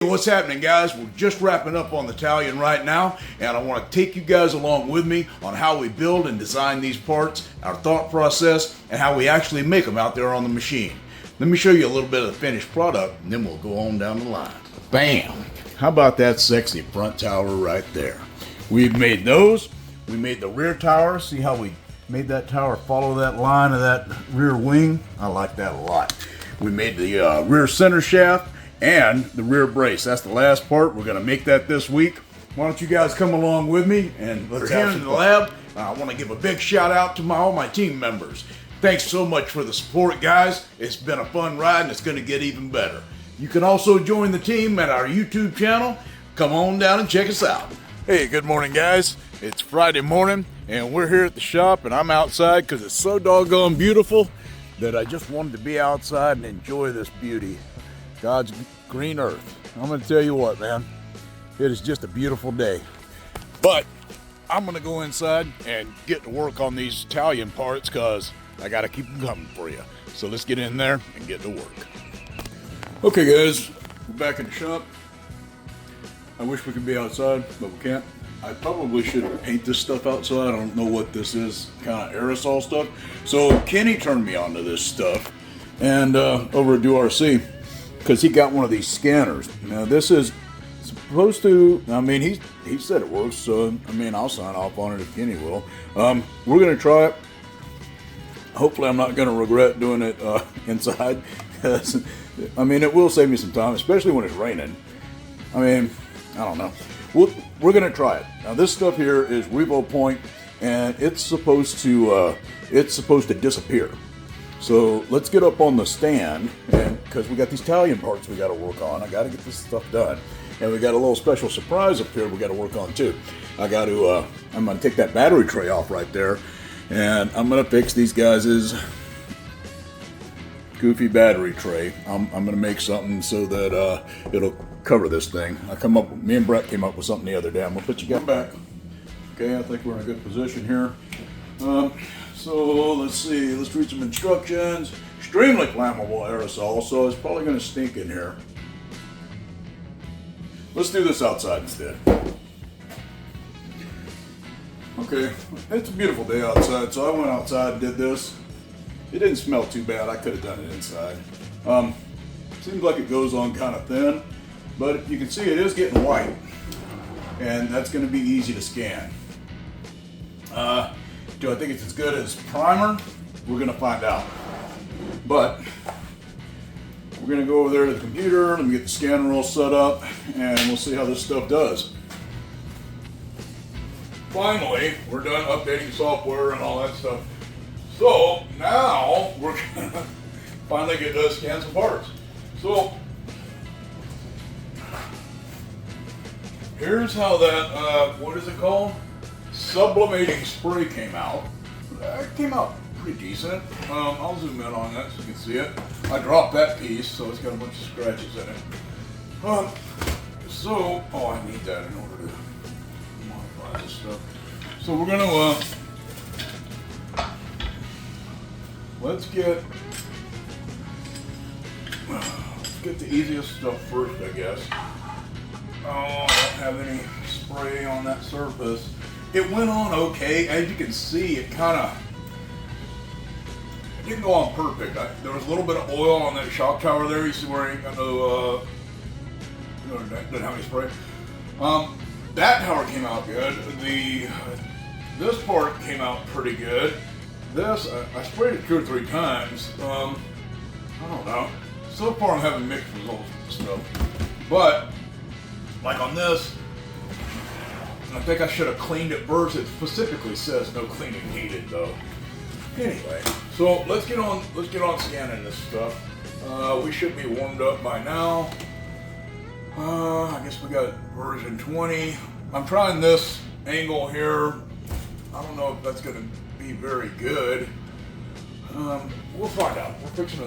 What's happening, guys? We're just wrapping up on the Talion right now, and I want to take you guys along with me on how we build and design these parts, our thought process, and how we actually make them out there on the machine. Let me show you a little bit of the finished product, and then we'll go on down the line. Bam! How about that sexy front tower right there? We've made those. We made the rear tower. See how we made that tower follow that line of that rear wing? I like that a lot. We made the rear center shaft and the rear brace. That's the last part. We're going to make that this week. Why don't you guys come along with me and let's have some in the lab. I want to give a big shout out to all my team members. Thanks so much for the support, guys. It's been a fun ride and it's going to get even better. You can also join the team at our YouTube channel. Come on down and check us out. Hey, good morning, guys. It's Friday morning and we're here at the shop, and I'm outside because it's so doggone beautiful that I just wanted to be outside and enjoy this beauty. God's green earth. I'm going to tell you what, man, it is just a beautiful day. But I'm going to go inside and get to work on these Talion parts because I got to keep them coming for you. So let's get in there and get to work. Okay, guys, we're back in the shop. I wish we could be outside, but we can't. I probably should paint this stuff outside. I don't know what this is, kind of aerosol stuff. So Kenny turned me on to this stuff, and over at RC, because he got one of these scanners. Now this is supposed to, I mean, he said it works, so I mean, I'll sign off on it if Kenny will. We're gonna try it. Hopefully I'm not gonna regret doing it inside, because I mean, it will save me some time, especially when it's raining. I mean, I don't know. We're gonna try it. Now this stuff here is Revo Point, and it's supposed to disappear. So let's get up on the stand, and because we got these Talion parts we got to work on. I got to get this stuff done, and we got a little special surprise up here we got to work on too. I'm gonna take that battery tray off right there, and I'm gonna fix these guys' goofy battery tray. I'm gonna make something so that it'll cover this thing. Me and Brett came up with something the other day. I'm gonna put you guys back. Okay, I think we're in a good position here. So let's see, let's read some instructions. Extremely flammable aerosol, so it's probably gonna stink in here. Let's do this outside instead. Okay, it's a beautiful day outside, so I went outside and did this. It didn't smell too bad. I could have done it inside. Seems like it goes on kind of thin, but you can see it is getting white, and that's gonna be easy to scan. Do I think it's as good as primer? We're gonna find out. But we're gonna go over there to the computer, let me get the scanner all set up, and we'll see how this stuff does. Finally, we're done updating software and all that stuff. So now we're gonna finally get to scan some parts. So here's how that, what is it called? Sublimating spray came out. It came out pretty decent. I'll zoom in on that so you can see it. I dropped that piece, so it's got a bunch of scratches in it. I need that in order to modify this stuff. So we're gonna, let's get the easiest stuff first, I guess. Oh, I don't have any spray on that surface. It went on okay. As you can see, it didn't go on perfect. There was a little bit of oil on that shock tower there. You see where it got didn't have any spray. That tower came out good. This part came out pretty good. This, I sprayed it 2 or 3 times. I don't know. So far I'm having mixed results with the stuff. But, like on this, I think I should have cleaned it first. It specifically says no cleaning needed though. Anyway, so let's get on scanning this stuff. We should be warmed up by now. I guess we got version 20. I'm trying this angle here. I don't know if that's gonna be very good. We'll find out. We're fixing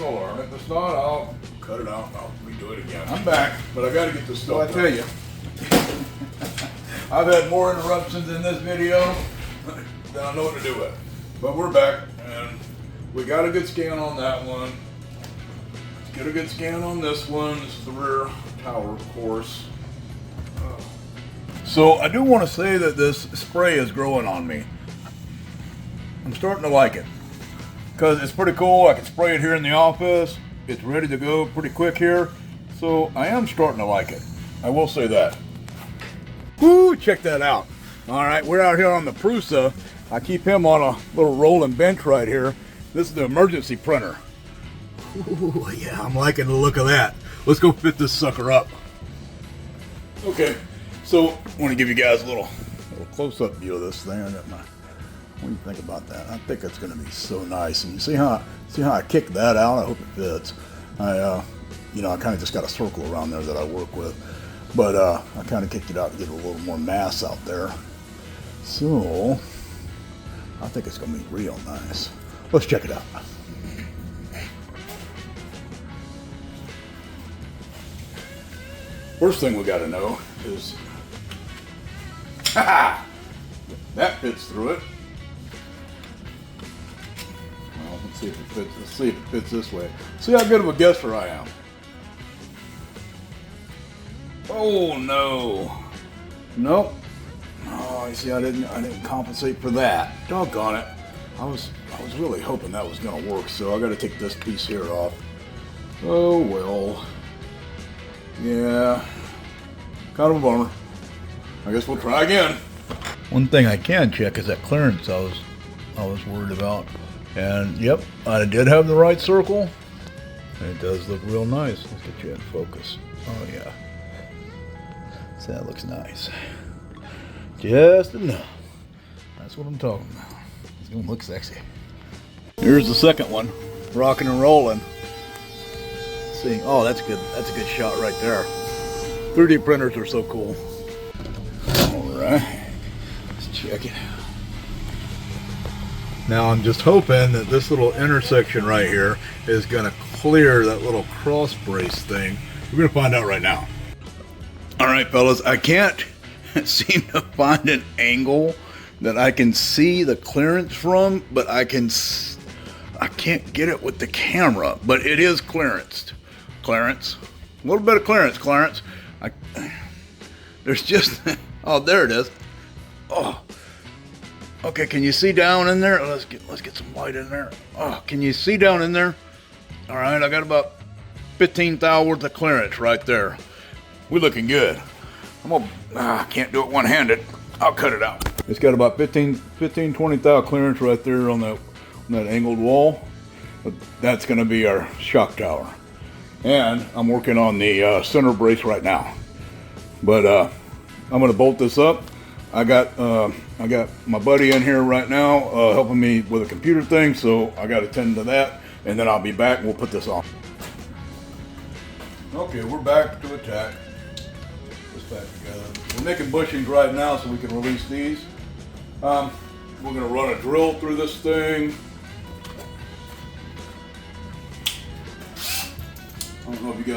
to learn it. If it's not, I'll cut it out and I'll redo it again. I'm back, but I gotta get this stuff done. I tell you. I've had more interruptions in this video than I know what to do with. But we're back, and we got a good scan on that one. Let's get a good scan on this one. This is the rear tower, of course. So I do want to say that this spray is growing on me. I'm starting to like it because it's pretty cool. I can spray it here in the office. It's ready to go pretty quick here. So I am starting to like it. I will say that. Woo, check that out. All right, we're out here on the Prusa. I keep him on a little rolling bench right here. This is the emergency printer. Ooh, yeah, I'm liking the look of that. Let's go fit this sucker up. Okay, so I want to give you guys a little close-up view of this thing. What do you think about that? I think it's going to be so nice. And you see how I kicked that out? I hope it fits. I kind of just got a circle around there that I work with, but I kind of kicked it out to get a little more mass out there. So I think it's going to be real nice. Let's check it out. First thing we got to know is, that fits through it. Well, let's see if it fits. Let's see if it fits this way. See how good of a guesser I am. Oh no! Nope. Oh, you see, I didn't compensate for that. Doggone it! I was really hoping that was going to work. So I got to take this piece here off. Oh well. Yeah, kind of a bummer. I guess we'll try again. One thing I can check is that clearance I was worried about. And yep, I did have the right circle. And it does look real nice. Let's get you in focus. Oh yeah. So that looks nice. Just enough. That's what I'm talking about. It's gonna look sexy. Here's the second one. Rocking and rolling. See, oh, that's good. That's a good shot right there. 3D printers are so cool. All right, let's check it. Now I'm just hoping that this little intersection right here is gonna clear that little cross brace thing. We're gonna find out right now. All right, fellas, I can't seem to find an angle that I can see the clearance from, but I can't get it with the camera, but it is clearanced. Clarence, a little bit of clearance, Clarence. There's just, oh, there it is. Oh, okay. Can you see down in there? Let's get some light in there. Oh, can you see down in there? All right, I got about 15 thou worth of clearance right there. We're looking good. I can't do it one-handed. I'll cut it out. It's got about 15, 20 thou clearance right there on that angled wall. But that's going to be our shock tower. And I'm working on the center brace right now. But I'm going to bolt this up. I got my buddy in here right now helping me with a computer thing, so I got to tend to that, and then I'll be back and we'll put this on. Okay, we're back to attack. This back together. We're making bushings right now so we can release these. We're going to run a drill through this thing. I don't know if you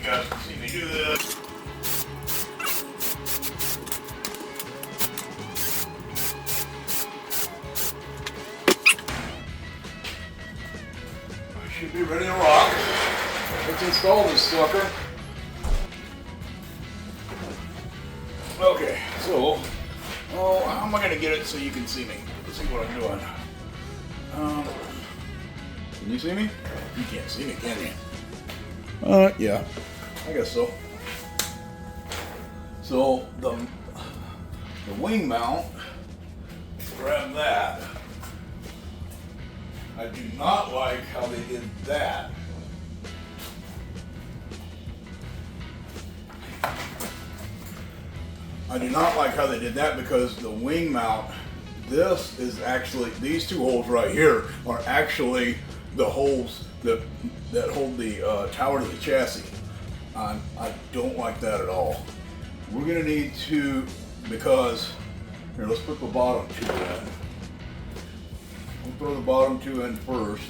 guys can see me do this. I should be ready to rock. Let's install this sucker. Okay, so, how am I going to get it so you can see me? Let's see what I'm doing. Can you see me? You can't see me, can you? Yeah, I guess so. So the wing mount, grab that. I do not like how they did that. I do not like how they did that because the wing mount, this is actually, these two holes right here are actually the holes that hold the tower to the chassis. I don't like that at all. We're gonna need to, because, here, let's put the bottom two in. We'll throw the bottom two in first.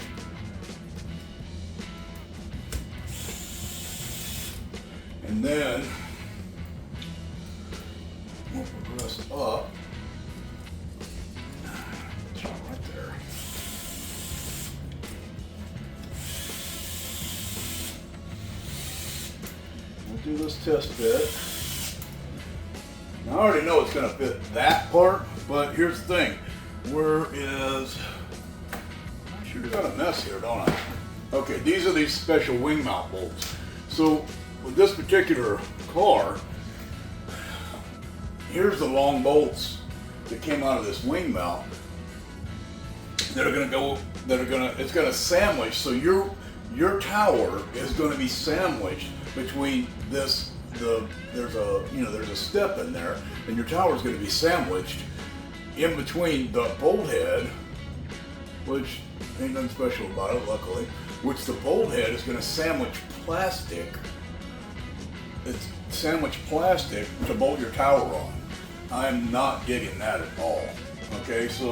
And then we'll progress up. Right there. we'll do this test fit. Now, I already know it's going to fit that part, but here's the thing. Where is... I sure got a mess here, don't I? Okay, these are these special wing mount bolts. So, with this particular car, here's the long bolts that came out of this wing mount that are going to go, it's going to sandwich. So your tower is going to be sandwiched between this, there's a step in there, and your tower is going to be sandwiched in between the bolt head, which ain't nothing special about it, luckily, which the bolt head is going to sandwich plastic. It's sandwich plastic to bolt your tower on. I'm not digging that at all. Okay, so,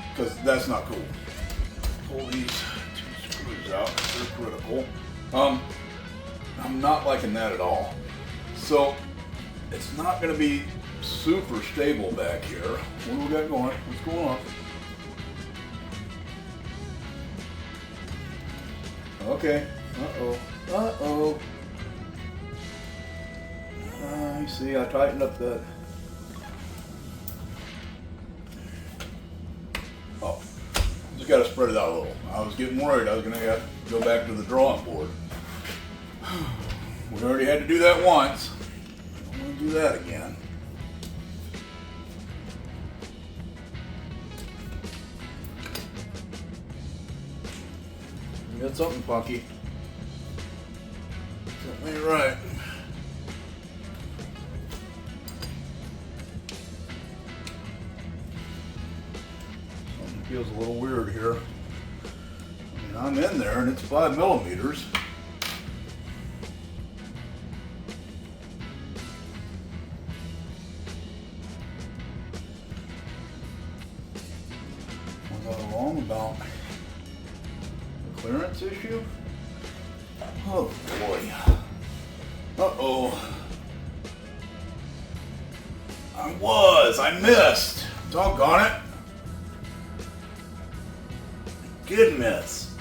because that's not cool. Pull these two screws out, they're critical. I'm not liking that at all. So, it's not going to be super stable back here. What do we got going? What's going on? Okay. Uh-oh. Uh-oh. I see, I tightened up that. Oh, just got to spread it out a little. I was getting worried I was going to have to go back to the drawing board. We already had to do that once. I don't want to do that again. You got something funky. Something ain't right. Something feels a little weird here. I mean, I'm in there and it's 5 millimeters. Was I wrong about the clearance issue? Oh boy. Uh-oh. I missed. Doggone it. Did miss.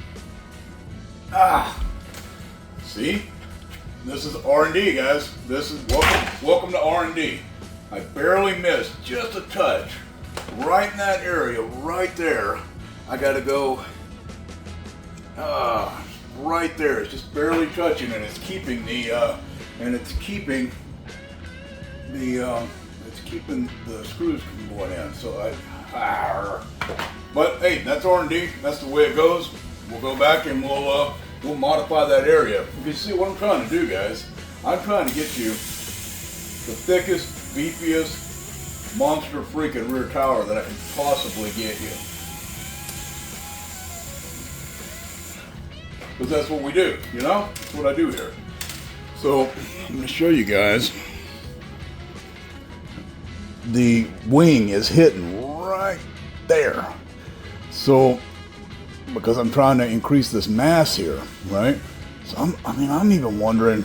Ah. See? This is R&D, guys. This is welcome to R&D. I barely missed, just a touch. Right in that area, right there. I gotta go right there. It's just barely touching, and it's keeping the screws from going in. So but hey, that's R&D. That's the way it goes. We'll go back and we'll modify that area. You can see what I'm trying to do, guys. I'm trying to get you the thickest, beefiest, monster freaking rear tower that I can possibly get you. Because that's what we do, you know? That's what I do here. So, I'm going to show you guys. The wing is hitting right there. So, because I'm trying to increase this mass here, right? So, I'm even wondering,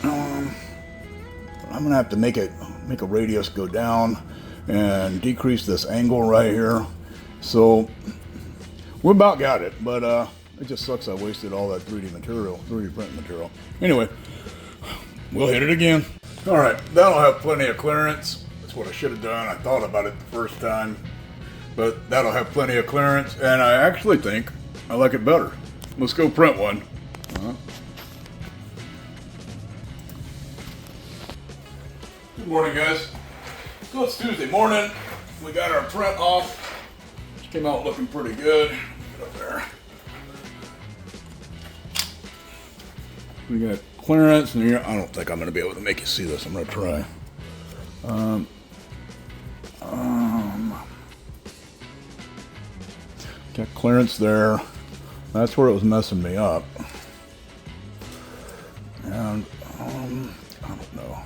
I'm going to have to make a radius go down and decrease this angle right here. So, we about got it, but it just sucks I wasted all that 3D print material. Anyway, we'll hit it again. All right, that'll have plenty of clearance. That's what I should have done. I thought about it the first time, but that'll have plenty of clearance, and I actually think I like it better. Let's go print one. Good morning, guys. So it's Tuesday morning. We got our print off. Came out looking pretty good. Get up there. We got clearance in here. I don't think I'm going to be able to make you see this. I'm going to try. Got clearance there. That's where it was messing me up. And I don't know.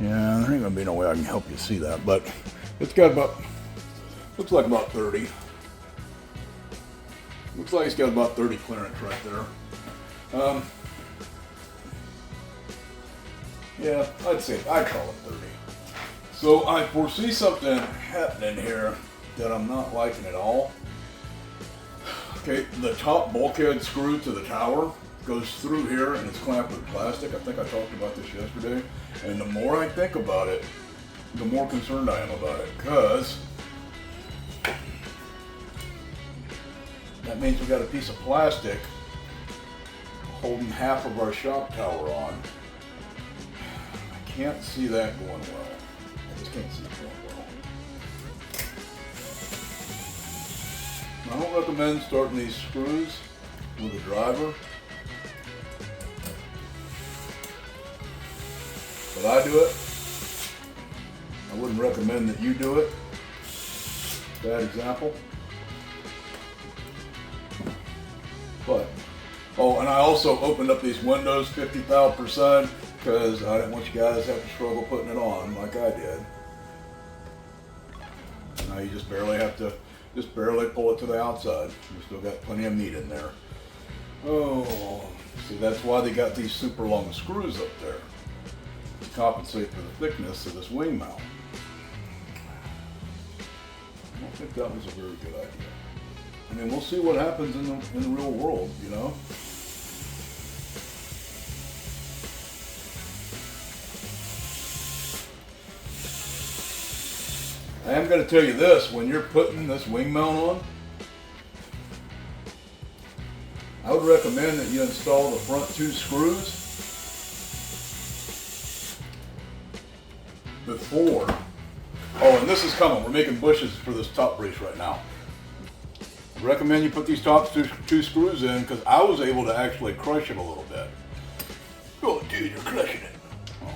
Yeah, there ain't going to be no way I can help you see that, but it's got about, looks like about 30. Looks like it's got about 30 clearance right there. Yeah, I'd call it 30. So I foresee something happening here that I'm not liking at all. Okay, the top bulkhead screw to the tower goes through here and it's clamped with plastic. I think I talked about this yesterday. And the more I think about it, the more concerned I am about it, because that means we got a piece of plastic holding half of our shock tower on. I can't see that going well. I just can't see it going well. I don't recommend starting these screws with a driver, but I do it. I wouldn't recommend that you do it. Bad example. But, oh, and I also opened up these windows 50,000% because I didn't want you guys to have to struggle putting it on like I did. Now you just barely have to, just barely pull it to the outside. You still got plenty of meat in there. Oh, see, that's why they got these super long screws up there to compensate for the thickness of this wing mount. I don't think that was a very good idea. I mean, we'll see what happens in the real world, you know? I am going to tell you this, when you're putting this wing mount on, I would recommend that you install the front 2 screws before. Oh, and this is coming. We're making bushes for this top brace right now. I recommend you put these top 2 screws in, because I was able to actually crush it a little bit. Oh, dude, you're crushing it. Oh,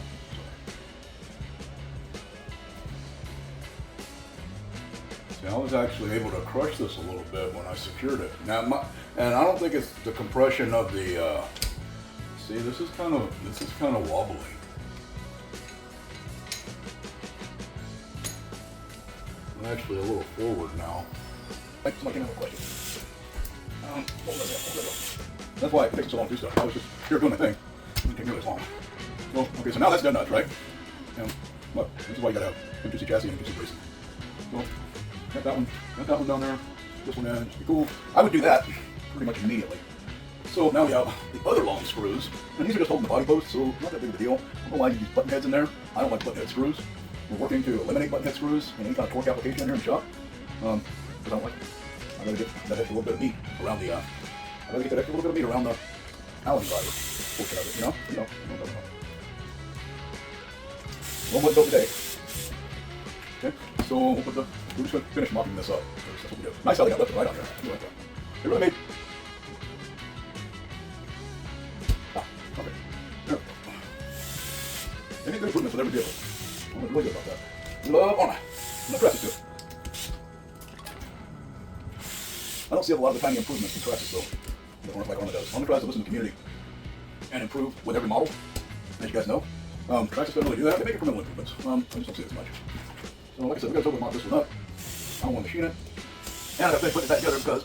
sorry. See, I was actually able to crush this a little bit when I secured it. Now, and I don't think it's the compression of the. See, this is kind of wobbly. I'm actually a little forward now. Somebody can have a question. That's why it takes so long to do stuff. I was just here doing my thing. It didn't take nearly as long. Well, okay, so now that's dead nuts, right? And look, this is why you gotta have M2C chassis and M2C Racing. So, got that one down there. This one in, it should be cool. I would do that pretty much immediately. So now we have the other long screws, and these are just holding the body posts, so not that big of a deal. I don't know why you use button heads in there. I don't like button head screws. We're working to eliminate button head screws in any kind of torque application in here in the shop. Because I don't like it. I gotta get that extra little bit of meat around the. I gotta get that extra little bit of meat around the Allen driver portion of it. You know. One more built today. Okay, so we're just gonna finish mocking this up. That's what we do. Nice how they got left and right on there. I like that. They really made. Okay. There we go. They made good improvements with every vehicle. I'm really good about that. Love on it. I'm not dressed to it. I don't see a lot of the tiny improvements in Travis though, like ARRMA does. ARRMA tries to listen to the community and improve with every model, as you guys know. Travis doesn't really do that. They make incremental improvements. I just don't see it as much. So like I said, we got to totally mock this one up. I don't want to machine it. And I got to put it back together because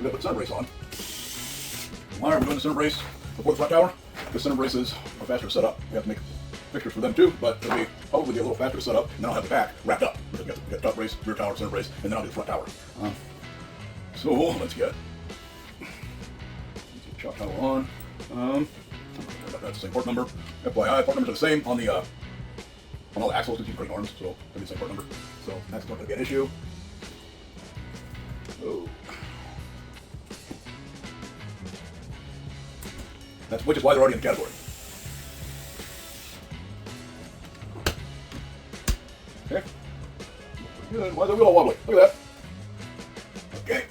we got to put the center brace on. Why are we doing the center brace before the front tower? Because center braces are faster to set up. We have to make fixtures for them too, but it'll probably be a little faster to set up, and then I'll have the back wrapped up. We got the top brace, rear tower, center brace, and then I'll do the front tower. So let's get shock tower on. That's the same part number. FYI, part numbers are the same on all the axles because you crane arms, so it'll be the same part number. So that's not going to be an issue. Oh. Which is why they're already in the category. Okay. Good. Why is the wheel all wobbly? Look at that. Okay.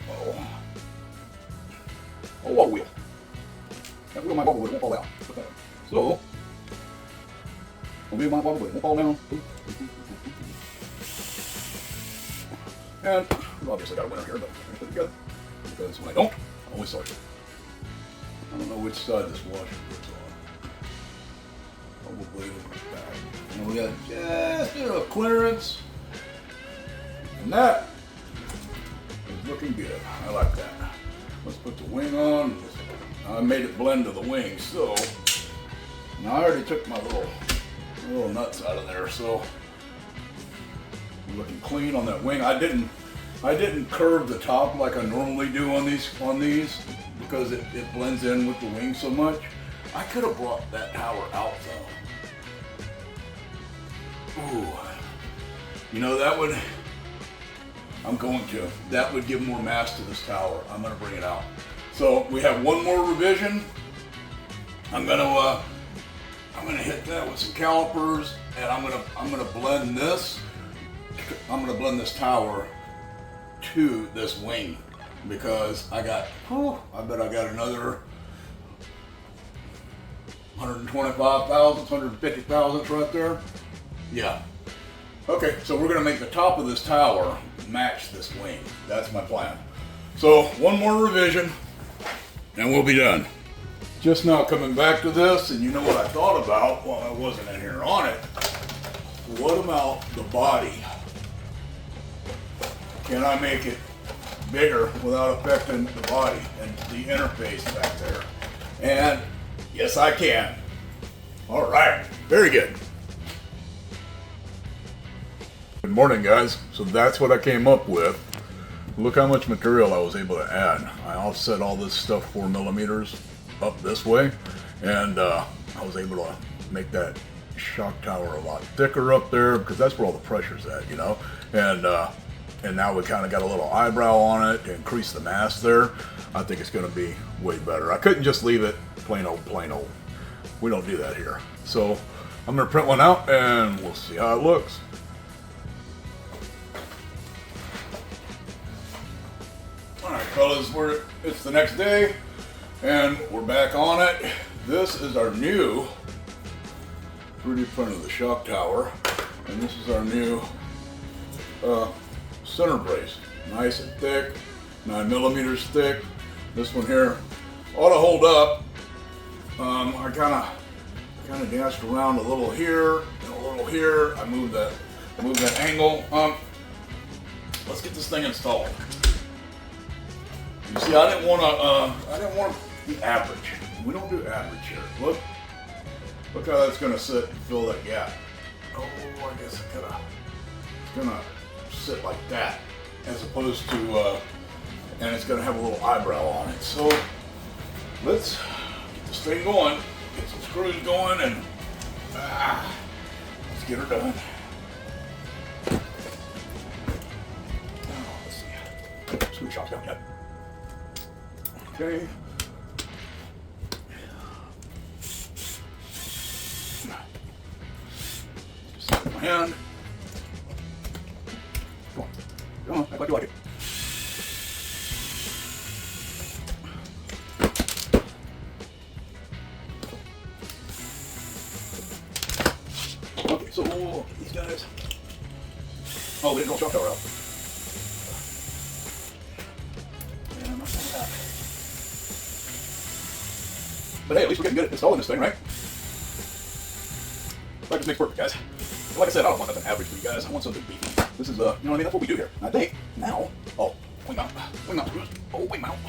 Oh, wobble wheel. That wheel might wobble, but it won't fall down. So, the wheel might wobble, but it won't fall down. And obviously got a winner here, but I put it together. Because when I don't, I'm always sorry. I don't know which side this washer goes on. Probably the back. And we got just enough clearance. And that is looking good. I like that. Let's put the wing on. I made it blend to the wing, so now I already took my little nuts out of there, so I'm looking clean on that wing. I didn't I didn't curve the top like I normally do on these because it blends in with the wing so much. I could have brought that tower out though. Ooh. You know, that would give more mass to this tower. I'm gonna bring it out. So we have one more revision. I'm gonna hit that with some calipers, and I'm gonna blend this. I'm gonna blend this tower to this wing because I bet I got another 125 thousandths, 150 thousandths right there. Yeah. Okay, so we're gonna make the top of this tower match this wing. That's my plan. So one more revision and we'll be done. Just now coming back to this, and you know what I thought about while I wasn't in here on it. What about the body? Can I make it bigger without affecting the body and the interface back there? And yes, I can. All right, very good. Good morning, guys. So that's what I came up with. Look how much material I was able to add. I offset all this stuff 4 millimeters up this way, and I was able to make that shock tower a lot thicker up there because that's where all the pressure's at, you know. And now we kind of got a little eyebrow on it to increase the mass there. I think it's going to be way better. I couldn't just leave it plain old. We don't do that here. So I'm going to print one out and we'll see how it looks. All right, fellas, it's the next day and we're back on it. This is our new 3D print of the shock tower, and this is our new center brace. Nice and thick, 9 millimeters thick. This one here ought to hold up. I kind of danced around a little here and a little here. I moved that angle. Let's get this thing installed. You see, I didn't want to be average. We don't do average here. Look how that's going to sit and fill that gap. Oh, I guess it's gonna sit like that, as opposed to, and it's gonna have a little eyebrow on it. So let's get this thing going, get some screws going, and let's get her done. Oh, let's see. Screw shop's down yet. Okay. My hand. Come on, act like you like it. Okay, so these guys. Oh, we didn't roll shock tower out. Yeah, I'm not saying that. But hey, at least we're getting good at installing this thing, right? Practice makes perfect, guys. Like I said, I don't want nothing average for you guys. I want something beefy. This is, you know what I mean? That's what we do here. And I think now, wing mount, screws. Oh, wing mount. I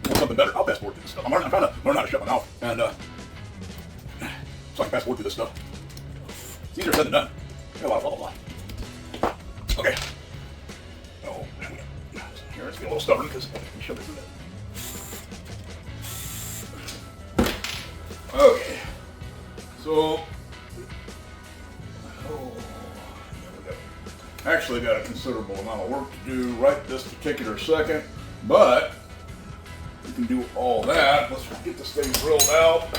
want something better. I'll fast forward through this stuff. I'm trying to learn how to shut my mouth, and so I can fast forward through this stuff. It's easier said than done. Got a lot of blah blah blah. Okay. Oh, here it's getting a little stubborn because we shoved it through that. Okay. So. Actually got a considerable amount of work to do right this particular second, but we can do all that. Let's get this thing drilled out.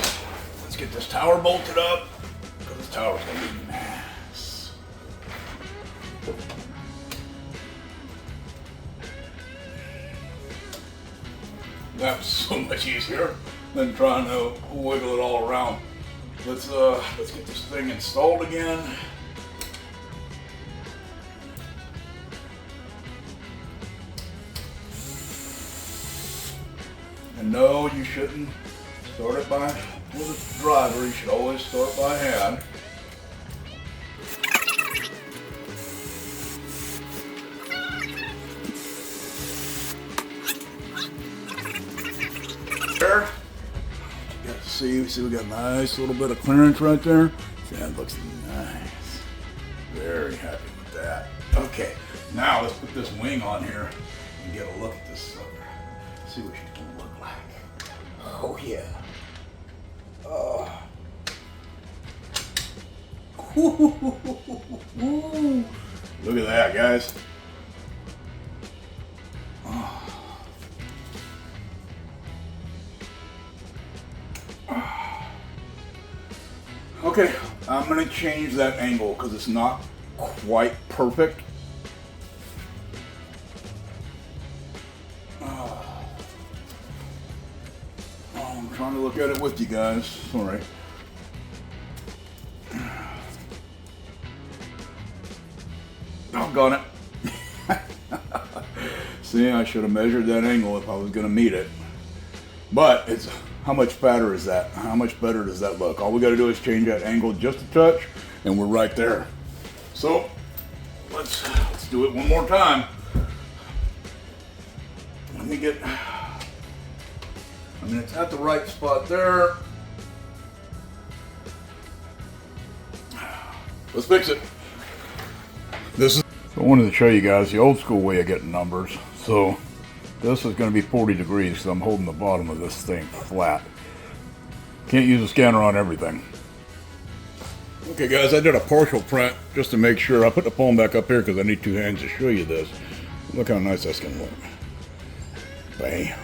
Let's get this tower bolted up, because this tower's gonna be nice. That was so much easier than trying to wiggle it all around. Let's get this thing installed again. And no, you shouldn't start it with a driver. You should always start by hand. There. See, we got a nice little bit of clearance right there. See, that looks nice. Very happy with that. Okay, Now let's put this wing on here and get a look at this sucker. See what she's gonna look like. Oh yeah. Oh. Look at that, guys. Oh. Okay, I'm gonna change that angle because it's not quite perfect. I'm trying to look at it with you guys. Sorry. Doggone it. See, I should have measured that angle if I was going to meet it. But it's how much fatter is that? How much better does that look? All we got to do is change that angle just a touch, and we're right there. So let's do it one more time. Let me get. I mean, it's at the right spot there. Let's fix it. So I wanted to show you guys the old school way of getting numbers. So this is going to be 40 degrees because I'm holding the bottom of this thing flat. Can't use a scanner on everything. Okay guys, I did a partial print just to make sure. I put the phone back up here because I need two hands to show you this. Look how nice that's going to look. Bam.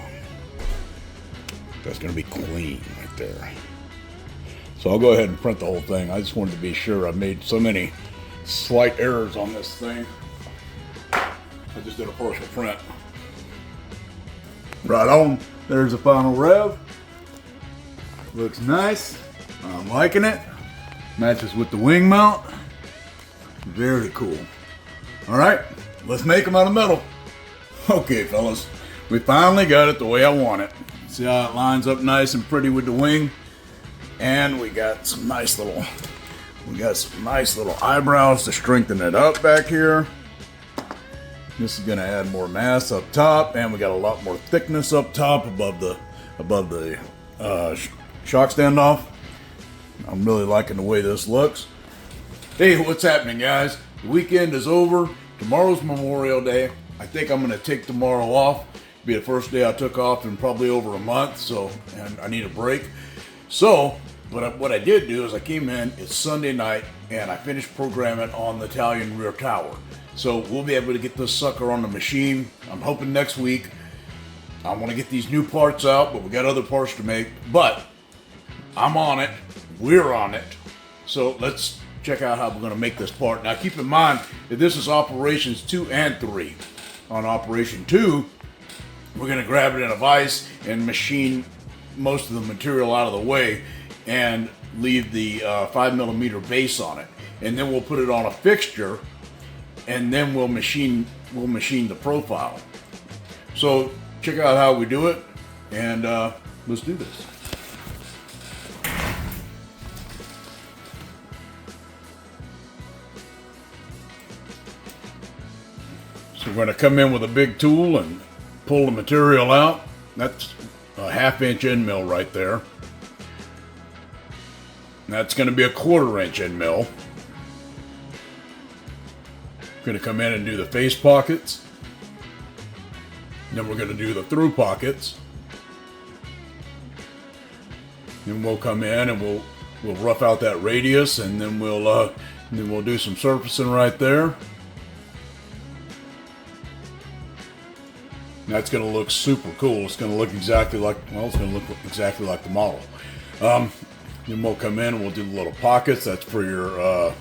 That's going to be clean right there. So I'll go ahead and print the whole thing. I just wanted to be sure. I've made so many slight errors on this thing. I just did a partial print. Right on. There's the final rev. Looks nice. I'm liking it. Matches with the wing mount. Very cool. All right, let's make them out of metal. Okay, fellas, we finally got it the way I want it. See how it lines up nice and pretty with the wing, and we got some nice little eyebrows to strengthen it up back here. This is going to add more mass up top, and we got a lot more thickness up top above the shock standoff. I'm really liking the way this looks. Hey, what's happening, guys? The weekend is over. Tomorrow's Memorial Day. I think I'm going to take tomorrow off. It'll be the first day I took off in probably over a month, and I need a break. So, what I did do is I came in, it's Sunday night, and I finished programming on the Talion rear tower. So we'll be able to get this sucker on the machine. I'm hoping next week. I want to get these new parts out, but we got other parts to make. But I'm on it. We're on it. So let's check out how we're going to make this part. Now keep in mind that this is operations 2 and 3. On operation 2, we're going to grab it in a vise and machine most of the material out of the way and leave the 5mm base on it. And then we'll put it on a fixture, and then we'll machine the profile. So check out how we do it, and let's do this. So we're going to come in with a big tool and pull the material out. That's a 1/2 end mill right there. That's going to be a 1/4 end mill. Going to come in and do the face pockets. Then we're going to do the through pockets. Then we'll come in and we'll rough out that radius, and then we'll do some surfacing right there. That's going to look super cool. It's going to look exactly like, well, it's going to look exactly like the model. Then we'll come in and we'll do the little pockets. That's for your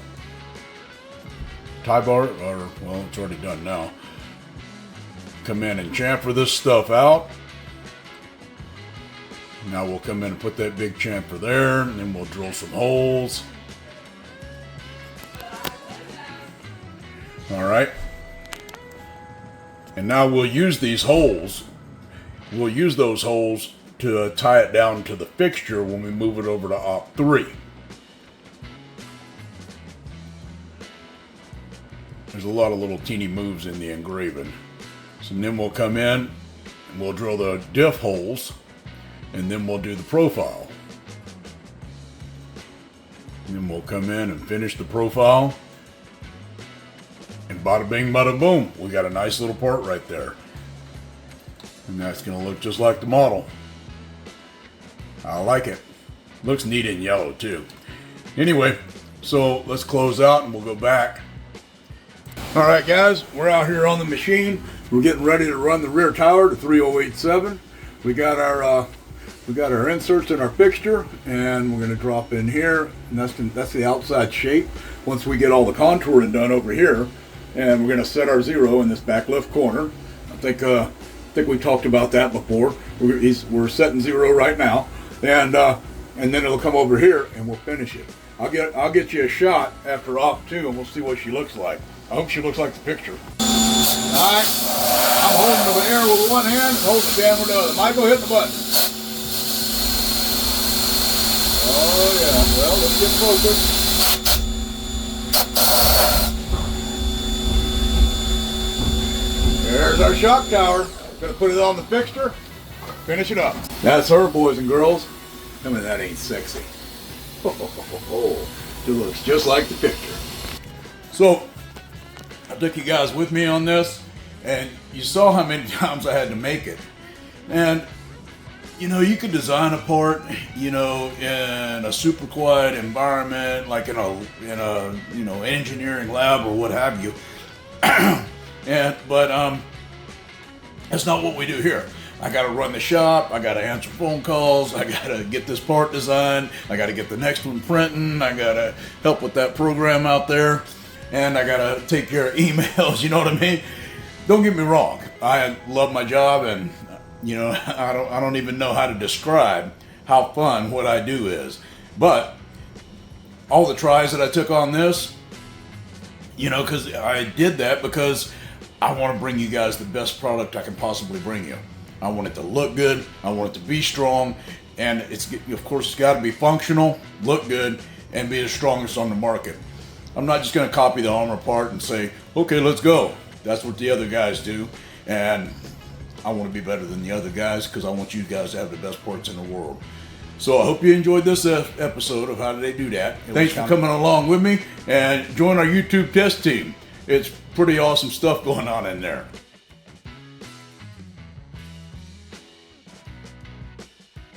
tie bar, or, well, it's already done now. Come in and chamfer this stuff out. Now we'll come in and put that big chamfer there, and then we'll drill some holes. All right. And now we'll use these holes. We'll use those holes to tie it down to the fixture when we move it over to Op 3. There's a lot of little teeny moves in the engraving. So then we'll come in and we'll drill the diff holes, and then we'll do the profile. And then we'll come in and finish the profile and and bada bing, bada boom, we got a nice little part right there. And that's gonna look just like the model. I like it. Looks neat in yellow too. Anyway, so let's close out and we'll go back. All right, guys, we're out here on the machine. We're getting ready to run the rear tower to 3087. We got our inserts in our fixture, and we're going to drop in here, and that's the outside shape. Once we get all the contouring done over here, and we're going to set our zero in this back left corner. I think we talked about that before. We're setting zero right now, and then it'll come over here, and we'll finish it. I'll get you a shot after op 2, and we'll see what she looks like. I hope she looks like the picture. All right, I'm holding the air with one hand, holding the down with the other. Michael, hit the button. Oh yeah, well, let's get focused. There's our shock tower. Gonna put it on the fixture, finish it up. That's her, boys and girls. I mean, that ain't sexy. It looks just like the picture. So, I took you guys with me on this, and you saw how many times I had to make it. And you know, you could design a part, you know, in a super quiet environment, like in a you know, engineering lab or what have you. But that's not what we do here. I got to run the shop. I got to answer phone calls. I got to get this part designed. I got to get the next one printing. I got to help with that program out there, and I got to take care of emails. You know what I mean? Don't get me wrong. I love my job, and you know, I don't even know how to describe how fun what I do is. But all the tries that I took on this, you know, because I did that because I want to bring you guys the best product I can possibly bring you. I want it to look good. I want it to be strong, and of course it's got to be functional, look good, and be the strongest on the market. I'm not just going to copy the armor part and say, okay, let's go. That's what the other guys do, and I want to be better than the other guys because I want you guys to have the best parts in the world. So I hope you enjoyed this episode of How Did They Do That. Thanks for coming along with me, and join our YouTube test team. It's pretty awesome stuff going on in there.